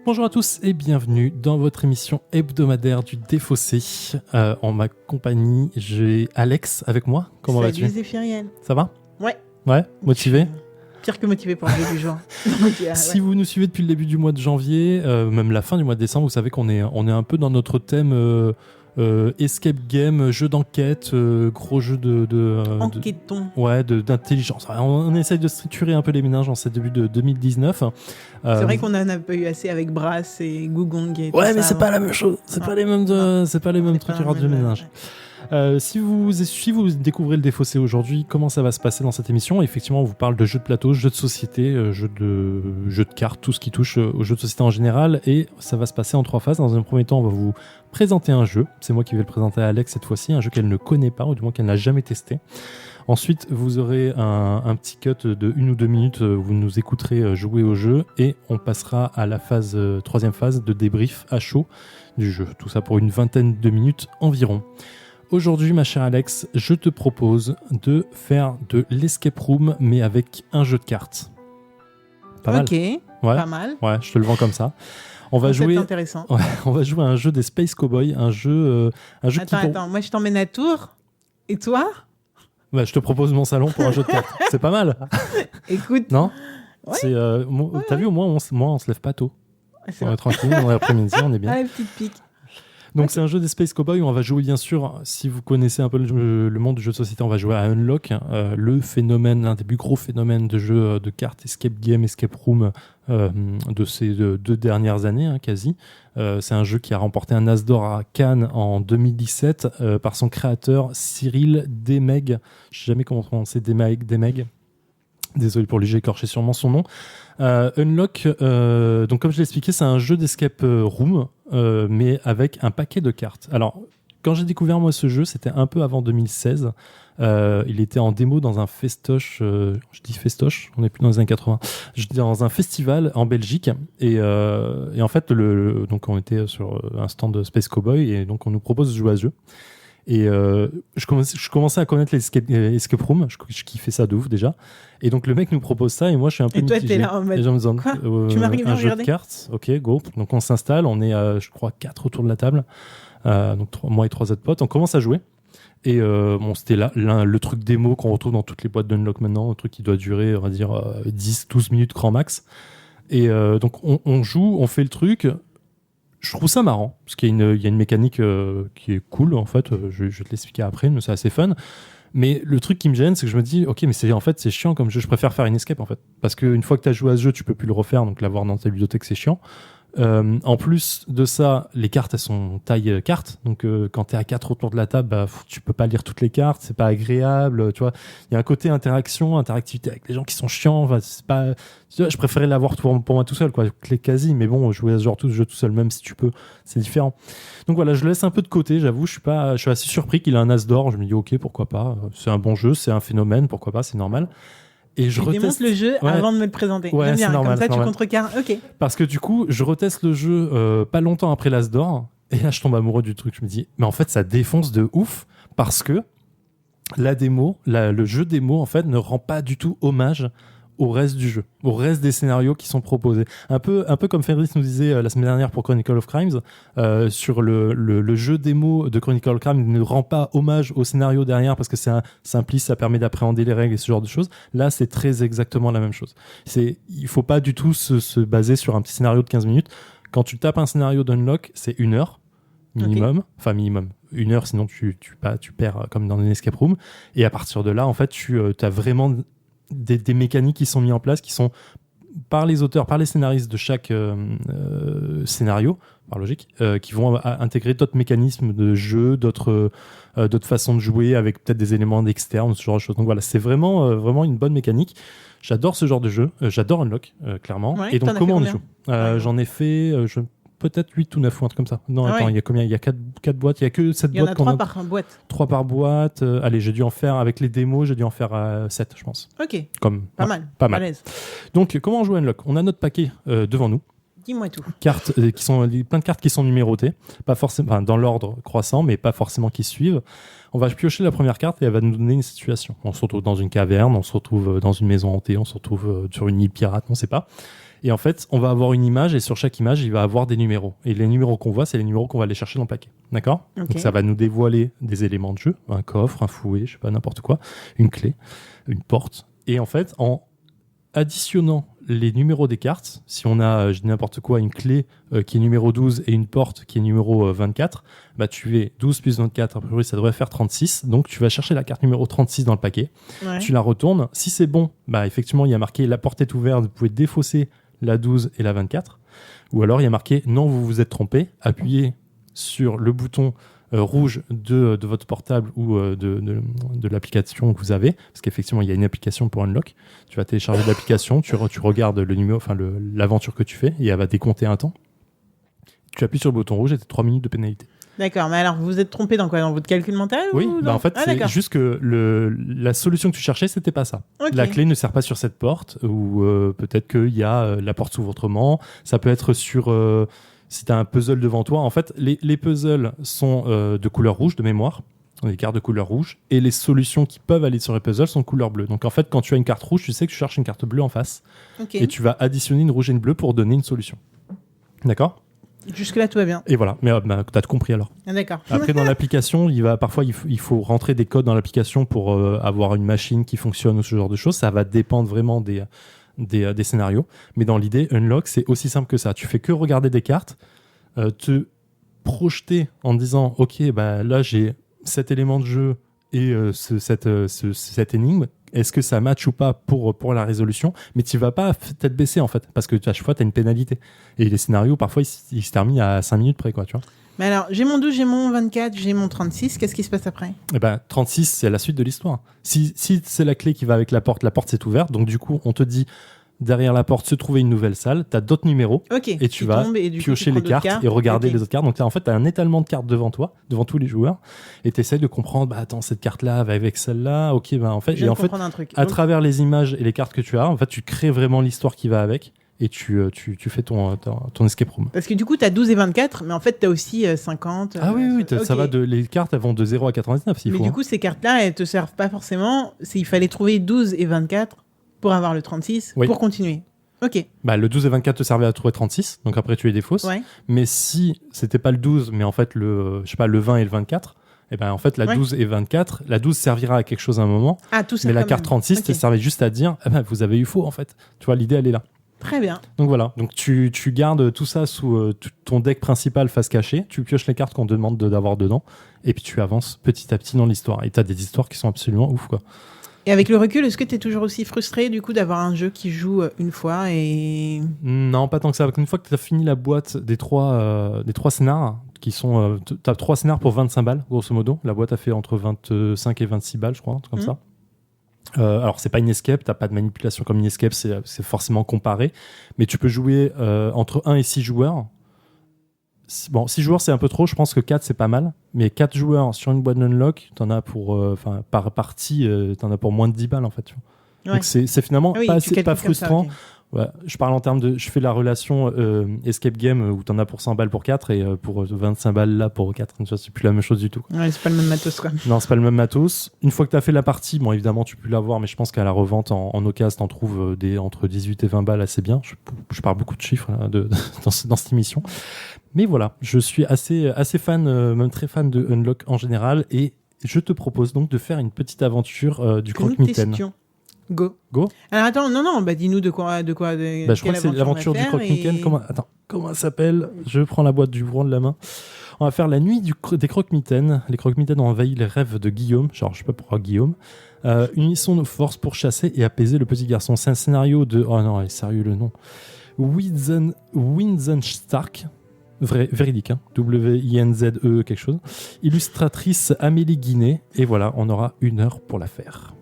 Bonjour à tous et bienvenue dans votre émission hebdomadaire du Défaussé. En ma compagnie, j'ai Alex avec moi. Comment vas-tu ? Salut Zéphirienne. Ça va ? Ouais. Ouais, motivé ? Pire que motivé pour le début du jour. Si vous nous suivez depuis le début du mois de janvier, même la fin du mois de décembre, vous savez qu'on est un peu dans notre thème escape game, jeu d'enquête, gros jeu enquêtons. D'intelligence. On essaye de structurer un peu les ménages en ce début de 2019. C'est vrai qu'on en a pas eu assez avec Brass et Gugong et tout ouais, ça. mais c'est pas la même chose. C'est pas les mêmes structures de ménage. Ouais. Si vous découvrez le Défaussé aujourd'hui, comment ça va se passer dans cette émission ? Effectivement, on vous parle de jeux de plateau, jeux de société, jeux de cartes, tout ce qui touche aux jeux de société en général. Et ça va se passer en 3 phases. Dans un premier temps, on va vous présenter un jeu. C'est moi qui vais le présenter à Alex cette fois-ci, un jeu qu'elle ne connaît pas, ou du moins qu'elle n'a jamais testé. Ensuite, vous aurez un petit cut de 1 ou 2 minutes, vous nous écouterez jouer au jeu et on passera à la troisième phase de débrief à chaud du jeu. Tout ça pour une vingtaine de minutes environ. Aujourd'hui, ma chère Alex, je te propose de faire de l'escape room, mais avec un jeu de cartes. Pas mal. Ok, Ouais. pas mal. Ouais, je te le vends comme ça. On va jouer à un jeu des Space Cowboys, un jeu Attends, moi je t'emmène à Tours. Et toi ? Bah, je te propose mon salon pour un jeu de cartes. C'est pas mal. Écoute. Non ? Ouais. T'as vu, au moins, on se lève pas tôt. On est tranquille, on est après-midi, on est bien. Ah, la petite pique. Donc c'est un jeu des Space Cowboys où on va jouer, bien sûr, si vous connaissez un peu le monde du jeu de société, on va jouer à Unlock, l'un des plus gros phénomènes de jeu de cartes, escape game, escape room de ces 2 dernières années, quasi. C'est un jeu qui a remporté un As d'or à Cannes en 2017 par son créateur Cyril Demeg. Je sais jamais comment prononcer Demeg. Désolé pour lui, j'ai écorché sûrement son nom. Unlock, donc comme je l'ai expliqué, c'est un jeu d'escape room, mais avec un paquet de cartes. Alors, quand j'ai découvert moi ce jeu, c'était un peu avant 2016. Il était en démo dans un festoche, je dis festoche, on n'est plus dans les années 80. Je dis dans un festival en Belgique, et en fait, donc on était sur un stand de Space Cowboy, et donc on nous propose de jouer à ce jeu. Et je commençais à connaître les escape rooms, je kiffais ça de ouf déjà. Et donc le mec nous propose ça et moi je suis un peu mitigé. Et toi t'es là en mode quoi tu m'as regardé un jeu de cartes, ok, go. Donc on s'installe, on est je crois 4 autour de la table, donc moi et 3 autres potes, on commence à jouer. Et c'était là le truc démo qu'on retrouve dans toutes les boîtes d'Unlock maintenant, un truc qui doit durer on va dire 10-12 minutes grand max. Et donc on joue, on fait le truc. Je trouve ça marrant, parce qu'il y a une mécanique qui est cool, en fait, je vais te l'expliquer après, mais c'est assez fun. Mais le truc qui me gêne, c'est que je me dis, ok, mais c'est chiant comme jeu, je préfère faire une escape, en fait. Parce qu'une fois que tu as joué à ce jeu, tu peux plus le refaire, donc l'avoir dans ta bibliothèque, c'est chiant. En plus de ça, les cartes, elles sont taille carte, donc quand tu es à 4 autour de la table, tu peux pas lire toutes les cartes, c'est pas agréable, tu vois. Il y a un côté interactivité avec les gens qui sont chiants, enfin, c'est pas... Je préférais l'avoir pour moi tout seul, quoi, quasi, mais bon, jouer à ce genre de jeu tout seul, même si tu peux, c'est différent. Donc voilà, je le laisse un peu de côté, j'avoue, je suis assez surpris qu'il a un As d'or, je me dis ok, pourquoi pas, c'est un bon jeu, c'est un phénomène, pourquoi pas, c'est normal. Et je démonte le jeu avant de me le présenter. Ouais, bien, c'est normal, comme ça tu contrecarres. Ok. Parce que du coup, je reteste le jeu pas longtemps après l'As d'or, et là je tombe amoureux du truc. Je me dis, mais en fait ça défonce de ouf, parce que le jeu démo en fait ne rend pas du tout hommage au reste du jeu, au reste des scénarios qui sont proposés. Un peu comme Fabrice nous disait la semaine dernière pour Chronicle of Crimes, sur le jeu démo de Chronicle of Crimes ne rend pas hommage au scénario derrière parce que c'est un simpliste, ça permet d'appréhender les règles et ce genre de choses. Là, c'est très exactement la même chose. Il faut pas du tout se baser sur un petit scénario de 15 minutes. Quand tu tapes un scénario d'Unlock, c'est 1 heure minimum, enfin minimum 1 heure, sinon tu perds comme dans une escape room. Et à partir de là, en fait, tu as vraiment des mécaniques qui sont mises en place, qui sont par les auteurs, par les scénaristes de chaque scénario, par logique, qui vont intégrer d'autres mécanismes de jeu, d'autres façons de jouer avec peut-être des éléments externes, ce genre de choses. Donc voilà, c'est vraiment une bonne mécanique. J'adore ce genre de jeu, j'adore Unlock, clairement. Ouais, et donc comment on y joue J'en ai fait peut-être 8 ou 9 ou un truc comme ça. Non, attends, il y a combien ? Il y a 4 boîtes, il y a que 7 boîtes. Il y en a 3 par boîte. 3 par boîte. Allez, j'ai dû en faire, avec les démos, j'ai dû en faire 7, je pense. Ok. Pas mal. À l'aise. Donc, comment on joue à Unlock ? On a notre paquet devant nous. Dis-moi tout. Cartes, plein de cartes qui sont numérotées, pas forcément dans l'ordre croissant, mais pas forcément qui suivent. On va piocher la première carte et elle va nous donner une situation. On se retrouve dans une caverne, on se retrouve dans une maison hantée, on se retrouve sur une île pirate, on ne sait pas. Et en fait, on va avoir une image et sur chaque image, il va avoir des numéros. Et les numéros qu'on voit, c'est les numéros qu'on va aller chercher dans le paquet. D'accord ? Ok. Donc ça va nous dévoiler des éléments de jeu, un coffre, un fouet, je sais pas, n'importe quoi, une clé, une porte. Et en fait, en additionnant les numéros des cartes, si on a, je dis n'importe quoi, une clé qui est numéro 12 et une porte qui est numéro 24, bah tu fais 12 plus 24, a priori ça devrait faire 36, donc tu vas chercher la carte numéro 36 dans le paquet, Ouais. tu la retournes, si c'est bon, bah effectivement il y a marqué la porte est ouverte, vous pouvez défausser la 12 et la 24, ou alors il y a marqué non vous vous êtes trompé, appuyez sur le bouton rouge de votre portable ou de l'application que vous avez, parce qu'effectivement il y a une application pour Unlock, tu vas télécharger l'application, tu regardes le numéro, enfin l'aventure que tu fais et elle va décompter un temps, tu appuies sur le bouton rouge et tu as 3 minutes de pénalité. D'accord, mais alors vous vous êtes trompé dans quoi? Dans votre calcul mental Oui, ou bah dans... en fait c'est d'accord. juste que la solution que tu cherchais c'était pas ça. Ok. La clé ne sert pas sur cette porte, ou peut-être qu'il y a la porte s'ouvre autrement, ça peut être sur... si tu as un puzzle devant toi, en fait, les puzzles sont de couleur rouge de mémoire, des cartes de couleur rouge, et les solutions qui peuvent aller sur les puzzles sont de couleur bleue. Donc en fait, quand tu as une carte rouge, tu sais que tu cherches une carte bleue en face, Ok. et tu vas additionner une rouge et une bleue pour donner une solution. D'accord ? Jusque-là, tout va bien. Et voilà, mais t'as tout compris alors. Ah, d'accord. Après, dans l'application, parfois il faut rentrer des codes dans l'application pour avoir une machine qui fonctionne ou ce genre de choses. Ça va dépendre vraiment des scénarios. Mais dans l'idée, Unlock, c'est aussi simple que ça. Tu fais que regarder des cartes, te projeter en disant « Ok, bah, là, j'ai cet élément de jeu et cette énigme. Est-ce que ça match ou pas pour la résolution ?» Mais tu vas pas tête baissée, en fait, parce que à chaque fois, tu as une pénalité. Et les scénarios, parfois, ils se terminent à 5 minutes près, quoi, tu vois. Mais alors, j'ai mon 12, j'ai mon 24, j'ai mon 36. Qu'est-ce qui se passe après? Eh ben, 36, c'est la suite de l'histoire. Si c'est la clé qui va avec la porte s'est ouverte. Donc, du coup, on te dit, derrière la porte se trouvait une nouvelle salle. Tu as d'autres numéros. Ok. Et tu vas tombes et du coup, piocher tu prends les cartes d'autres et regarder Ok. les autres cartes. Donc, en fait, tu as un étalement de cartes devant toi, devant tous les joueurs. Et tu essaies de comprendre, bah, attends, cette carte-là va avec celle-là. Ok, bah, en fait, Je viens et de en fait, comprendre un truc. à Donc, travers les images et les cartes que tu as, en fait, tu crées vraiment l'histoire qui va avec. Et tu fais ton escape room. parce que du coup, tu as 12 et 24, mais en fait, tu as aussi 50. Ah oui, ça ok. va les cartes, elles vont de 0 à 99 s'il Mais faut. du hein. coup, ces cartes-là, elles te servent pas forcément. Il fallait trouver 12 et 24 pour avoir le 36 Oui. pour continuer. Ok. Bah, le 12 et 24 te servaient à trouver 36, donc après tu les défausses. Ouais. Mais si c'était pas le 12, mais en fait le 20 et le 24, et ben en fait la Ouais. 12 et 24, la 12 servira à quelque chose à un moment, Ah, tout ça. mais la quand carte même. 36 Ok. te servait juste à dire ah ben, vous avez eu faux en fait. Tu vois, l'idée elle est là. Très bien. Donc voilà, donc tu gardes tout ça sous ton deck principal face cachée, tu pioches les cartes qu'on te demande d'avoir dedans, et puis tu avances petit à petit dans l'histoire. Et t'as des histoires qui sont absolument ouf quoi. Et avec le recul, est-ce que tu es toujours aussi frustré du coup d'avoir un jeu qui joue une fois et... Non, pas tant que ça. Une fois que tu as fini la boîte des trois scénars, qui sont. Tu as 3 scénars pour 25 balles, grosso modo. La boîte a fait entre 25 et 26 balles, je crois, un truc comme ça. Alors, c'est pas une escape, t'as pas de manipulation comme une escape, c'est forcément comparé. Mais tu peux jouer entre 1 et 6 joueurs. Bon, 6 joueurs, c'est un peu trop. Je pense que 4, c'est pas mal. Mais 4 joueurs sur une boîte Unlock, t'en as pour. Par partie, t'en as pour moins de 10 balles, en fait. Tu vois. Ouais. Donc, c'est finalement Ah oui, pas, tu calcules pas comme ça, frustrant. ok. Ouais, je parle en termes de. Je fais la relation escape game où t'en as pour 100 balles pour 4 et pour 25 balles là pour 4. Tu vois, c'est plus la même chose du tout. Quoi. Ouais, c'est pas le même matos quoi. Non, c'est pas le même matos. Une fois que t'as fait la partie, bon, évidemment, tu peux l'avoir, mais je pense qu'à la revente en occasion, t'en trouves entre 18 et 20 balles assez bien. Je parle beaucoup de chiffres là, dans cette émission. Mais voilà, je suis assez fan, même très fan de Unlock en général, et je te propose donc de faire une petite aventure du Nous croque-mitaine. testions. Go. Go. Alors attends, non, bah dis-nous de quoi. Je crois que c'est l'aventure du croque-mitaine. Comment ça s'appelle ? Je prends la boîte du bourron de la main. On va faire la nuit des croque-mitaines. Les croque-mitaines ont envahi les rêves de Guillaume. Genre, je sais pas pourquoi Guillaume. Unissons nos forces pour chasser et apaiser le petit garçon. C'est un scénario de... Oh non, allez, sérieux le nom. Winzenstark. Véridique, hein. W-I-N-Z-E quelque chose. Illustratrice Amélie Guinet. Et voilà, on aura 1 heure pour la faire.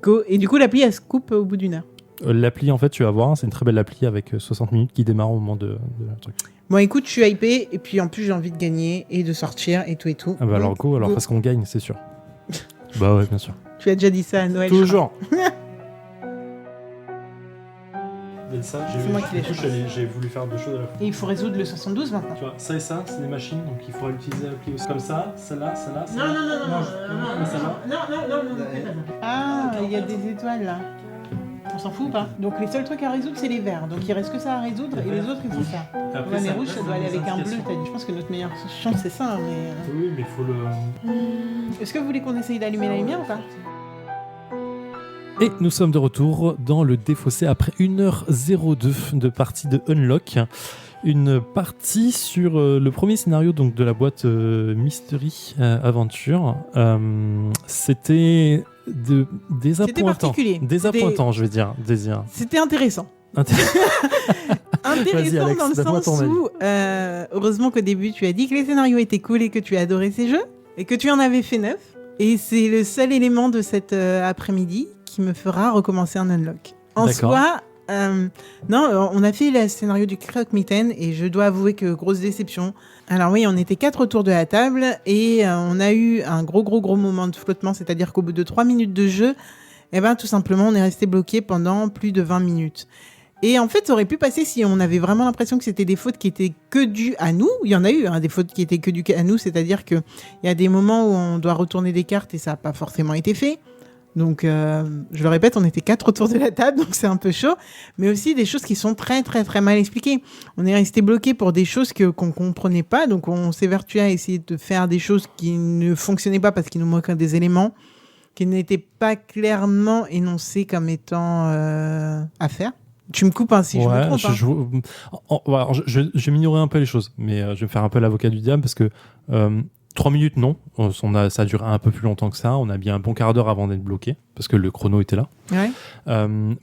Go. Et du coup, l'appli, elle se coupe au bout d'1 heure. L'appli, en fait, tu vas voir, c'est une très belle appli avec 60 minutes qui démarre au moment de la truc. Bon, écoute, je suis hypé. Et puis en plus, j'ai envie de gagner et de sortir et tout et tout. Ah bah alors Donc, go, alors parce qu'on gagne, c'est sûr. Bah ouais, bien sûr. Tu as déjà dit ça à Noël. Toujours. Ça, C'est moi qui l'ai fait. j'ai voulu faire 2 choses à la fois. Et il faut résoudre le 72 maintenant. Tu vois, ça et ça, c'est des machines, donc il faudra utiliser l'appli aussi. Comme ça, celle-là, celle-là. Non, mais ça va. non, fais pas ça. Ah, il y a des étoiles là. On s'en fout ou pas? Donc les seuls trucs à résoudre, c'est les verts. Donc il reste que ça à résoudre et les autres, ils font ça. Après, Mais rouge, ça doit aller avec un bleu. T'as dit, je pense que notre meilleure chance, c'est ça. Mais... Oui, mais il faut le... Est-ce que vous voulez qu'on essaye d'allumer la lumière ou pas? Et nous sommes de retour dans le défaussé après 1h02 de partie de Unlock. Une partie sur le premier scénario donc, de la boîte Mystery Aventure. C'était particulier. Désappointant, je vais dire. C'était intéressant. Intéressant Alex, dans le sens où, heureusement qu'au début, tu as dit que les scénarios étaient cool et que tu as adoré ces jeux et que tu en avais fait 9. Et c'est le seul élément de cet après-midi qui me fera recommencer un unlock. En soi, non, on a fait le scénario du Croque-Mitaine et je dois avouer que grosse déception. Alors oui, on était 4 autour de la table et on a eu un gros moment de flottement, c'est-à-dire qu'au bout de 3 minutes de jeu, tout simplement, on est resté bloqué pendant plus de 20 minutes. Et en fait, ça aurait pu passer si on avait vraiment l'impression que c'était des fautes qui étaient que dues à nous. Il y en a eu, des fautes qui étaient que dues à nous, c'est-à-dire qu'il y a des moments où on doit retourner des cartes et ça n'a pas forcément été fait. Donc, je le répète, on était 4 autour de la table, donc c'est un peu chaud. Mais aussi des choses qui sont très mal expliquées. On est resté bloqué pour des choses qu'on comprenait pas. Donc, on s'est vertué à essayer de faire des choses qui ne fonctionnaient pas parce qu'il nous manquait des éléments qui n'étaient pas clairement énoncés comme étant à faire. Tu me coupes si je me trompe. Je vais minorer un peu les choses, mais je vais me faire un peu l'avocat du diable parce que 3 minutes, non. Ça a duré un peu plus longtemps que ça. On a bien un bon quart d'heure avant d'être bloqué parce que le chrono était là. Ouais.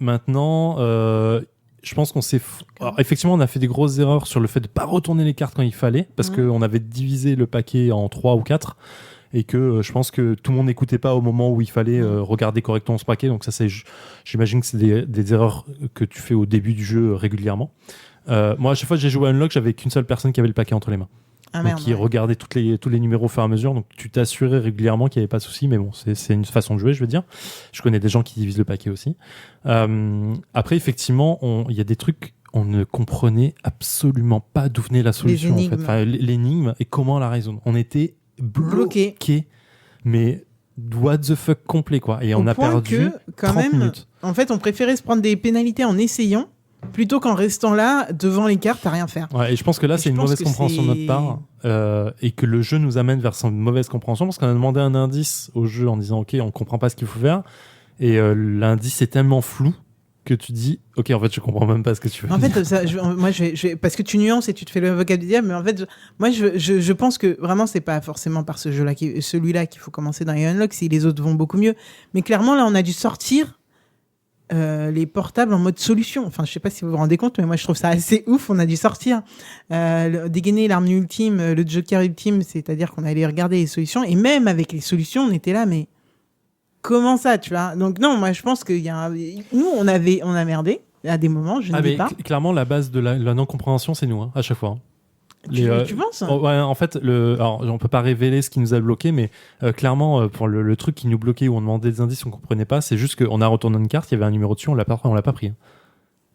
Maintenant, je pense qu'on s'est... Alors, effectivement, on a fait des grosses erreurs sur le fait de ne pas retourner les cartes quand il fallait parce qu'on avait divisé le paquet en 3 ou 4 et que je pense que tout le monde n'écoutait pas au moment où il fallait regarder correctement ce paquet. Donc ça, j'imagine que c'est des erreurs que tu fais au début du jeu régulièrement. Moi, à chaque fois que j'ai joué à Unlock, j'avais qu'une seule personne qui avait le paquet entre les mains. Qui regardait tous les numéros au fur et à mesure. Donc tu t'assurais régulièrement qu'il n'y avait pas de souci. Mais bon, c'est une façon de jouer, je veux dire. Je connais des gens qui divisent le paquet aussi. Après, effectivement, il y a des trucs... On ne comprenait absolument pas d'où venait la solution. En fait. Enfin, l'énigme et comment la résoudre. On était bloqué, mais what the fuck complet quoi. Et on a perdu 30 minutes. En fait, on préférait se prendre des pénalités en essayant plutôt qu'en restant là devant les cartes à rien faire. Ouais, et je pense que là, c'est une mauvaise compréhension de notre part et que le jeu nous amène vers une mauvaise compréhension parce qu'on a demandé un indice au jeu en disant ok, on comprend pas ce qu'il faut faire et l'indice est tellement flou que tu dis ok, en fait je comprends même pas ce que tu veux dire. Fait ça, moi parce que tu nuances et tu te fais le vocabulaire du diable, mais en fait moi je pense que vraiment c'est pas forcément par ce jeu-là celui-là qu'il faut commencer dans les Unlock, si les autres vont beaucoup mieux, mais clairement là on a dû sortir les portables en mode solution. Enfin, je sais pas si vous vous rendez compte, mais moi je trouve ça assez ouf. On a dû sortir dégainer l'arme ultime, le joker ultime, c'est-à-dire qu'on allait regarder les solutions et même avec les solutions on était là mais comment ça, tu vois? Donc non, moi je pense qu'il y a nous on a merdé à des moments, je ne dis pas. Clairement la base de la non-compréhension c'est nous à chaque fois. Tu penses? Ouais, en fait, alors on peut pas révéler ce qui nous a bloqué, mais clairement pour le truc qui nous bloquait où on demandait des indices, on comprenait pas. C'est juste qu'on a retourné une carte, il y avait un numéro dessus, on l'a pas pris.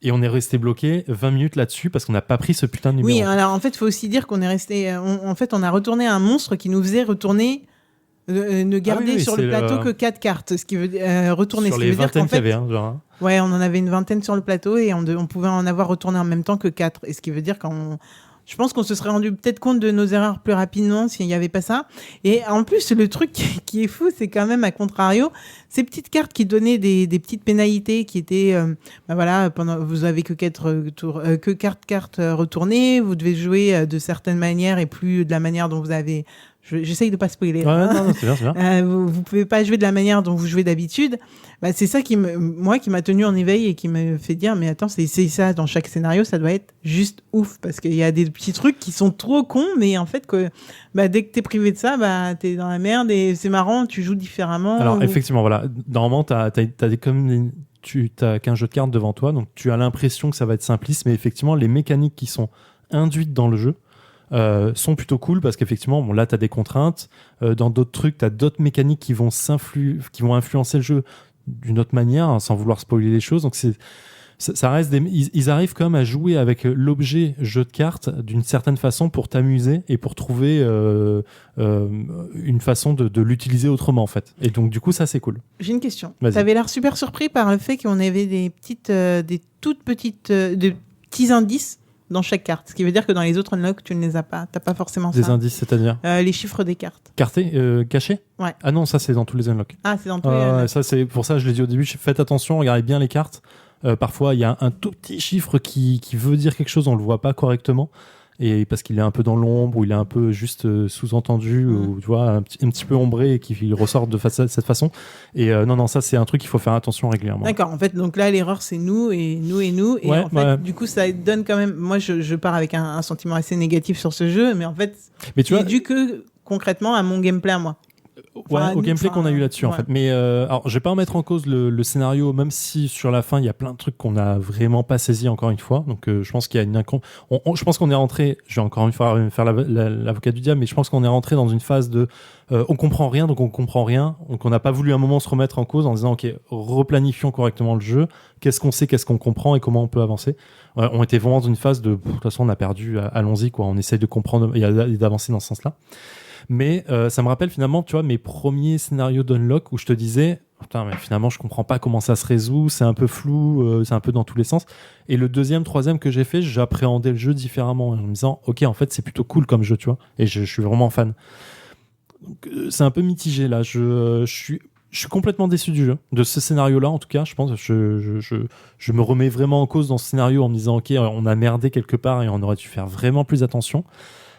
Et on est resté bloqué 20 minutes là-dessus parce qu'on n'a pas pris ce putain de numéro. Oui, alors en fait, il faut aussi dire qu'on est resté. On a retourné un monstre qui nous faisait retourner. Ne garder sur le plateau que 4 cartes, ce qui veut retourner. Sur les vingtaines qu'il y avait, genre. Ouais, on en avait une vingtaine sur le plateau et on pouvait en avoir retourné en même temps que 4. Et ce qui veut dire je pense qu'on se serait rendu peut-être compte de nos erreurs plus rapidement s'il n'y avait pas ça. Et en plus, le truc qui est fou, c'est quand même, à contrario, ces petites cartes qui donnaient des petites pénalités qui étaient, vous avez que 4 tours, que 4 cartes retournées, vous devez jouer de certaines manières et plus de la manière dont vous avez... J'essaye de pas spoiler. Ouais, non, c'est bien. Vous pouvez pas jouer de la manière dont vous jouez d'habitude. C'est ça qui m'a tenu en éveil et qui me fait dire mais attends, c'est ça dans chaque scénario, ça doit être juste ouf parce qu'il y a des petits trucs qui sont trop cons, mais en fait que dès que t'es privé de ça, t'es dans la merde et c'est marrant, tu joues différemment. Alors effectivement, voilà, normalement t'as qu'un jeu de cartes devant toi, donc tu as l'impression que ça va être simpliste, mais effectivement les mécaniques qui sont induites dans le jeu sont plutôt cool parce qu'effectivement là t'as des contraintes, dans d'autres trucs t'as d'autres mécaniques qui vont influencer le jeu d'une autre manière sans vouloir spoiler les choses, donc ça reste ils arrivent quand même à jouer avec l'objet jeu de cartes d'une certaine façon pour t'amuser et pour trouver une façon de l'utiliser autrement en fait. Et donc du coup ça c'est cool. J'ai une question. Vas-y. T'avais l'air super surpris par le fait qu'on avait des toutes petites, des petits indices dans chaque carte. Ce qui veut dire que dans les autres unlocks, tu ne les as pas. T'as pas forcément ça. Des indices, c'est-à-dire les chiffres des cartes. Cachés. Ouais. Ah non, ça c'est dans tous les unlocks. Ah, c'est dans tous les unlocks. Ça c'est pour ça je l'ai dit au début. Faites attention, regardez bien les cartes. Parfois il y a un tout petit chiffre qui veut dire quelque chose, on le voit pas correctement. Et parce qu'il est un peu dans l'ombre ou il est un peu juste sous-entendu ou tu vois un petit peu ombré et qu'il ressort de cette façon. Et non ça c'est un truc qu'il faut faire attention régulièrement. D'accord, en fait donc là l'erreur c'est nous et ouais, en fait du coup ça donne quand même, moi je pars avec un sentiment assez négatif sur ce jeu, mais en fait c'est dû que concrètement à mon gameplay à moi. Au gameplay qu'on a eu là-dessus en fait. Mais alors je vais pas remettre en cause le scénario, même si sur la fin il y a plein de trucs qu'on a vraiment pas saisi encore une fois. Donc je pense qu'il y a je pense qu'on est rentré, je vais encore une fois faire l'avocat du diable, mais je pense qu'on est rentré dans une phase de on comprend rien, donc on comprend rien, donc on n'a pas voulu à un moment se remettre en cause en disant ok, replanifions correctement le jeu, qu'est-ce qu'on sait, qu'est-ce qu'on comprend et comment on peut avancer. On était vraiment dans une phase de toute façon on a perdu, allons-y quoi, on essaye de comprendre et d'avancer dans ce sens-là. Mais ça me rappelle finalement, tu vois, mes premiers scénarios d'Unlock où je te disais, putain, mais finalement, je comprends pas comment ça se résout, c'est un peu flou, c'est un peu dans tous les sens. Et le deuxième, troisième que j'ai fait, j'appréhendais le jeu différemment en me disant, ok, en fait, c'est plutôt cool comme jeu, tu vois. Et je suis vraiment fan. Donc, c'est un peu mitigé là. Je suis complètement déçu du jeu, de ce scénario-là en tout cas. Je pense, je me remets vraiment en cause dans ce scénario en me disant, ok, on a merdé quelque part et on aurait dû faire vraiment plus attention.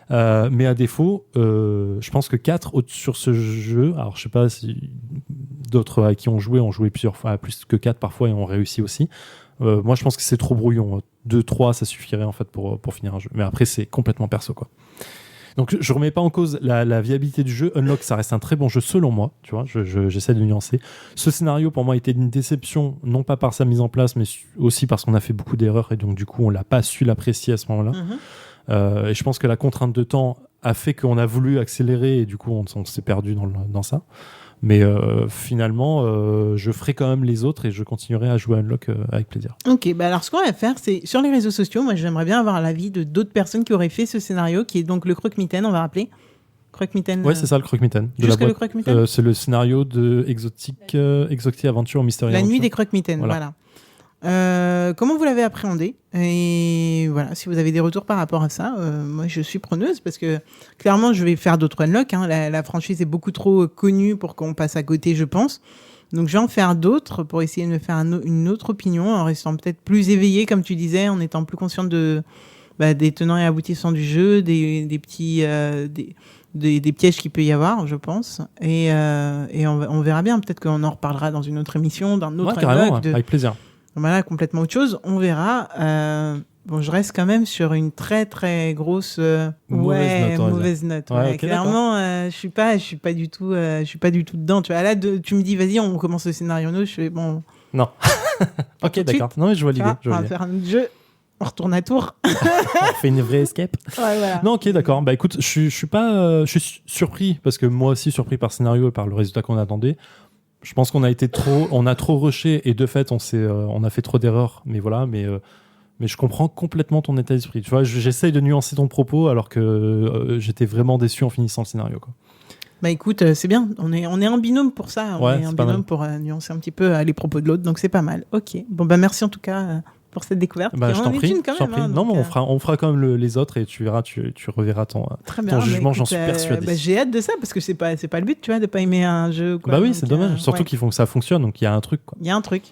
Mais à défaut, je pense que 4 sur ce jeu, alors je sais pas si d'autres à qui ont joué plusieurs fois, plus que 4 parfois et ont réussi aussi. Moi je pense que c'est trop brouillon. 2-3 ça suffirait en fait pour finir un jeu. Mais après c'est complètement perso quoi. Donc je remets pas en cause la viabilité du jeu. Unlock ça reste un très bon jeu selon moi, tu vois, j'essaie de nuancer. Ce scénario pour moi était une déception, non pas par sa mise en place mais aussi parce qu'on a fait beaucoup d'erreurs et donc du coup on l'a pas su l'apprécier à ce moment-là. Et je pense que la contrainte de temps a fait qu'on a voulu accélérer et du coup on s'est perdu dans ça. Mais finalement, je ferai quand même les autres et je continuerai à jouer à Unlock avec plaisir. Ok, bah alors ce qu'on va faire, c'est sur les réseaux sociaux, moi j'aimerais bien avoir l'avis de d'autres personnes qui auraient fait ce scénario, qui est donc le Croque-Mitaine, on va rappeler. Croque-Mitaine. Ouais, c'est ça le Croque-Mitaine. Jusque le Croque-Mitaine. C'est le scénario de Exotic Aventure Mystery La Aventure. nuit des Croque-Mitaines, voilà. Comment vous l'avez appréhendé? Et voilà, si vous avez des retours par rapport à ça, moi je suis preneuse parce que clairement je vais faire d'autres unlocks. La franchise est beaucoup trop connue pour qu'on passe à côté, je pense. Donc je vais en faire d'autres pour essayer de me faire une autre opinion en restant peut-être plus éveillé, comme tu disais, en étant plus consciente des tenants et aboutissants du jeu, des petits des pièges qu'il peut y avoir, je pense. Et on verra bien. Peut-être qu'on en reparlera dans une autre émission, d'un autre unlock. Avec plaisir. Voilà, complètement autre chose. On verra. Bon, je reste quand même sur une très très grosse mauvaise note. Ouais, okay, clairement, je suis pas du tout dedans. Tu vois, là, tu me dis, vas-y, on commence le scénario. Je fais bon. Non. Ok, d'accord. Non, mais je vois l'idée. On va faire un jeu. On retourne à Tours. On fait une vraie escape. Ouais, voilà. Non, ok, d'accord. Bah écoute, je suis surpris parce que moi aussi surpris par le scénario et par le résultat qu'on attendait. Je pense qu'on a trop rushé et de fait on a fait trop d'erreurs. Mais voilà, mais je comprends complètement ton état d'esprit. Tu vois, j'essaye de nuancer ton propos alors que j'étais vraiment déçu en finissant le scénario, quoi. Bah écoute, c'est bien. On est en binôme pour ça. On est en binôme pour nuancer un petit peu les propos de l'autre. Donc c'est pas mal. Ok. Bon bah merci en tout cas pour cette découverte. Bah, je t'en prie. Non, mais on fera quand même les autres et tu verras, tu reverras ton jugement. J'en suis persuadé. J'ai hâte de ça parce que c'est pas le but, tu vois, de pas aimer un jeu. Quoi. Bah oui, c'est dommage. Surtout qu'ils font que ça fonctionne, donc il y a un truc. Il y a un truc.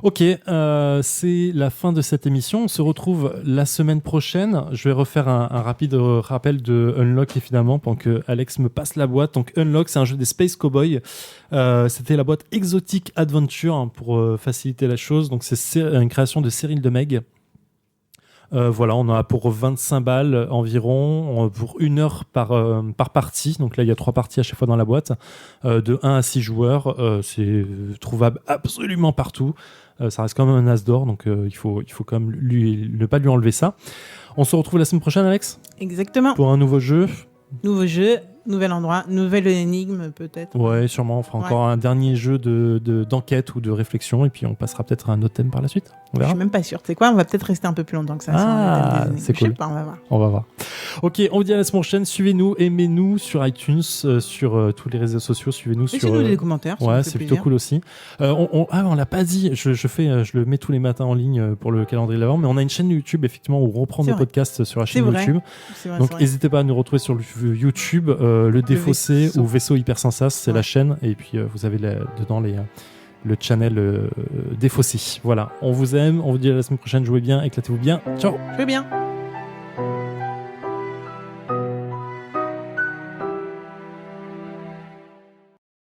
Ok, c'est la fin de cette émission. On se retrouve la semaine prochaine. Je vais refaire un rapide rappel de Unlock, évidemment, pendant que Alex me passe la boîte. Donc Unlock, c'est un jeu des Space Cowboys. C'était la boîte Exotic Adventure pour faciliter la chose. Donc c'est une création de Cyril Demeg. Voilà, on en a pour 25 balles environ, pour 1 heure par partie. Donc là, il y a 3 parties à chaque fois dans la boîte, de 1 à 6 joueurs. C'est trouvable absolument partout. Ça reste quand même un as d'or, donc il faut quand même ne pas lui enlever ça. On se retrouve la semaine prochaine, Alex ? Exactement. Pour un nouveau jeu. Nouveau jeu, nouvel endroit, nouvelle énigme peut-être. Ouais, sûrement. On fera encore un dernier jeu d'enquête ou de réflexion et puis on passera peut-être à un autre thème par la suite. On Je verra. suis même pas sûre. Tu sais quoi, on va peut-être rester un peu plus longtemps que ça. C'est cool. Je sais pas, on va voir. On va voir. Ok, on vous dit à la semaine prochaine. Suivez-nous, aimez-nous sur iTunes, sur tous les réseaux sociaux. Suivez-nous sur. Laissez-nous des commentaires. Ouais, c'est plutôt cool aussi. On l'a pas dit. Je le mets tous les matins en ligne pour le calendrier de l'avant, mais on a une chaîne YouTube effectivement où on reprend nos podcasts sur la chaîne YouTube. Donc n'hésitez pas à nous retrouver sur le YouTube, le Défaussé ou Vaisseau Hypersensas, c'est la chaîne. Et puis vous avez dedans le channel Défaussé. Voilà, on vous aime. On vous dit à la semaine prochaine. Jouez bien, éclatez-vous bien. Ciao. Jouez bien.